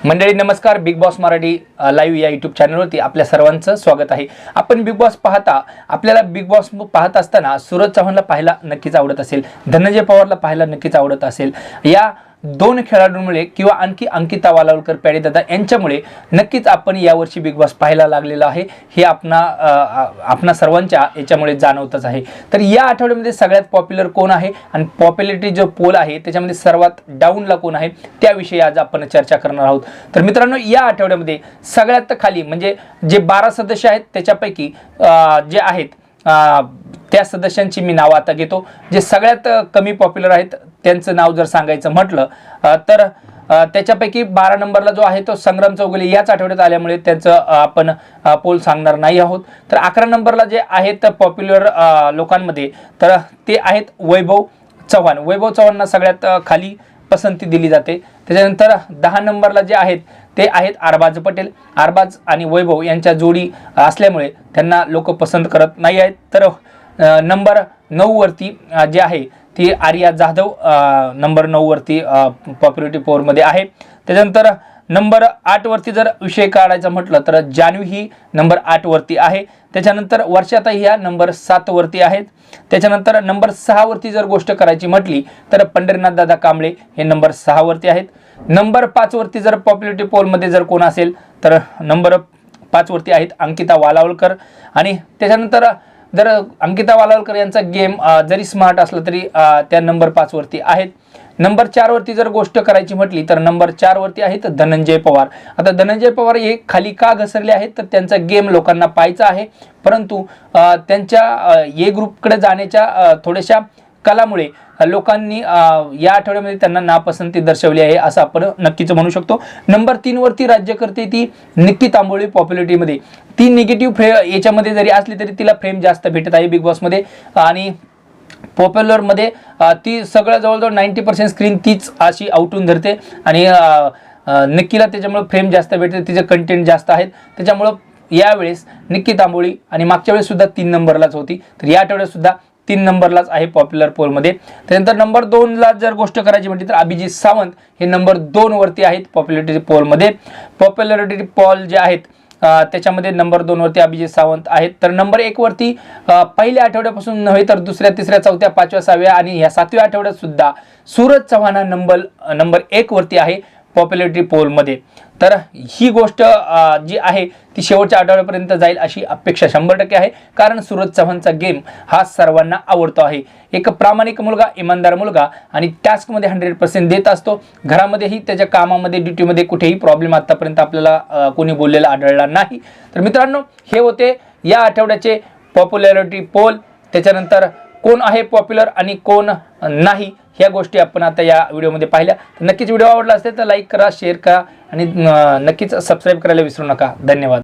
मंडळी नमस्कार. Big boss Marathi live या यूट्यूब चॅनलवरती आपल्या सर्वांचं स्वागत आहे. आपण बिग बॉस पाहता, आपल्याला बिग बॉस पाहत असताना सूरज चव्हाणला पाहायला नक्कीच आवडत असेल, धनंजय पवारला पाहायला नक्कीच आवडत असेल. या दोन खेळाडूंमुळे किंवा आणखी अंकिता वालावलकर, प्याडेदादा यांच्यामुळे नक्कीच आपण यावर्षी बिग बॉस पाहायला लागलेलं आहे. हे आपणा सर्वांच्या याच्यामुळे जाणवतच आहे. तर या आठवड्यामध्ये सगळ्यात पॉप्युलर कोण आहे आणि पॉप्युलरिटी जो पोल आहे त्याच्यामध्ये सर्वात डाऊनला कोण आहे त्याविषयी आज आपण चर्चा करणार आहोत. तर मित्रांनो, या आठवड्यामध्ये सगळ्यात खाली म्हणजे जे 12 सदस्य आहेत त्याच्यापैकी जे आहेत त्या सदस्यांची मी नावं आता घेतो. जे सगळ्यात कमी पॉप्युलर आहेत त्यांचं नाव जर सांगायचं म्हटलं तर त्याच्यापैकी 12 नंबरला जो आहे तो संग्राम चौगुले याच आठवड्यात आल्यामुळे त्यांचं आपण पोल सांगणार नाही आहोत. तर 11 नंबरला जे आहेत पॉप्युलर लोकांमध्ये तर ते आहेत वैभव चव्हाण. वैभव चव्हाणना सगळ्यात खाली पसंती दिली जाते. त्याच्यानंतर 10 नंबरला जे आहेत ते आहेत अरबाज पटेल. अरबाज आणि वैभव यांच्या जोडी असल्यामुळे त्यांना लोक पसंत करत नाही आहेत. तर नंबर 9 वरती जे आहे ती आर्या जाधव नंबर 9 वरती पॉप्युलरिटी पोलमध्ये आहे. त्याच्यानंतर नंबर 8 वरती जर विषय काढायचा म्हटलं तर जान्हवी ही नंबर 8 वरती आहे. त्याच्यानंतर वर्षाताई ह्या नंबर 7 वरती आहेत. त्याच्यानंतर नंबर 6 वरती जर गोष्ट करायची म्हटली तर पंढरीनाथ दादा कांबळे हे नंबर 6 वरती आहेत. नंबर 5 वरती जर पॉप्युलरिटी पोलमध्ये जर कोण असेल तर नंबर 5 वरती आहेत अंकिता वालावलकर. आणि त्याच्यानंतर जर अंकिता वालावलकर यांचा गेम जरी स्मार्ट असला तरी त्या नंबर 5 वरती आहेत. नंबर 4 वरती जर गोष्ट करायची म्हटली तर नंबर 4 वरती आहेत धनंजय पवार. आता धनंजय पवार हे खाली का घसरले आहेत तर त्यांचा गेम लोकांना पाहायचा आहे, परंतु त्यांच्या ए ग्रुपकडे जाण्याच्या थोड्याशा कलामुळे लोकांनी या आठवड्यामध्ये त्यांना नापसंती दर्शवली आहे असं आपण नक्कीच म्हणू शकतो. नंबर 3 वरती राज्य करते ती निक्की तांबोळी. पॉप्युलरिटीमध्ये ती निगेटिव्ह याच्यामध्ये जरी असली तरी तिला फ्रेम जास्त भेटत आहे बिग बॉसमध्ये. आणि पॉप्युलरमध्ये ती सगळं जवळजवळ 90% स्क्रीन तीच अशी आउटून धरते आणि निक्कीला त्याच्यामुळे फ्रेम जास्त भेटते, तिचे कंटेंट जास्त आहेत. त्याच्यामुळं यावेळेस निक्की तांबोळी आणि मागच्या वेळेस सुद्धा 3 नंबरलाच होती, तर या आठवड्यात सुद्धा 3 नंबरलाच आहे पॉप्युलर पोलमध्ये. त्यानंतर नंबर 2ला जर गोष्ट करायची म्हटली तर अभिजित सावंत हे नंबर 2 वरती आहेत पॉप्युलरिटी पोलमध्ये. पॉप्युलरिटी पोल जे आहेत त्याच्यामध्ये नंबर 2 वरती अभिजित सावंत आहेत. तर नंबर 1 वरती पहिल्या आठवड्यापासून नव्हे तर दुसऱ्या, तिसऱ्या, चौथ्या, 5व्या, 6व्या आणि ह्या 7व्या आठवड्यात सुद्धा सूरज चव्हाण हा नंबर 1 वरती आहे पॉप्युलरिटी पोलमध्ये. तर ही गोष्ट जी आहे ती शेवटच्या आठवड्यापर्यंत जाईल अशी अपेक्षा 100% आहे, कारण सूरज चव्हाणचा गेम हा सर्वांना आवडतो आहे. एक प्रामाणिक मुलगा, इमानदार मुलगा आणि टास्कमध्ये 100% देत असतो. घरामध्येही त्याच्या कामामध्ये, ड्युटीमध्ये कुठेही प्रॉब्लेम आतापर्यंत आपल्याला कोणी बोललेला आढळला नाही. तर मित्रांनो, हे होते या आठवड्याचे पॉप्युलरिटी पोल. त्याच्यानंतर कोण आहे पॉप्युलर आणि कोण नाही ह्या गोष्टी आपण आता या व्हिडिओमध्ये पाहिल्या. तर नक्कीच व्हिडिओ आवडला असेल तर लाईक करा, शेअर करा आणि नक्कीच सबस्क्राईब करायला विसरू नका. धन्यवाद.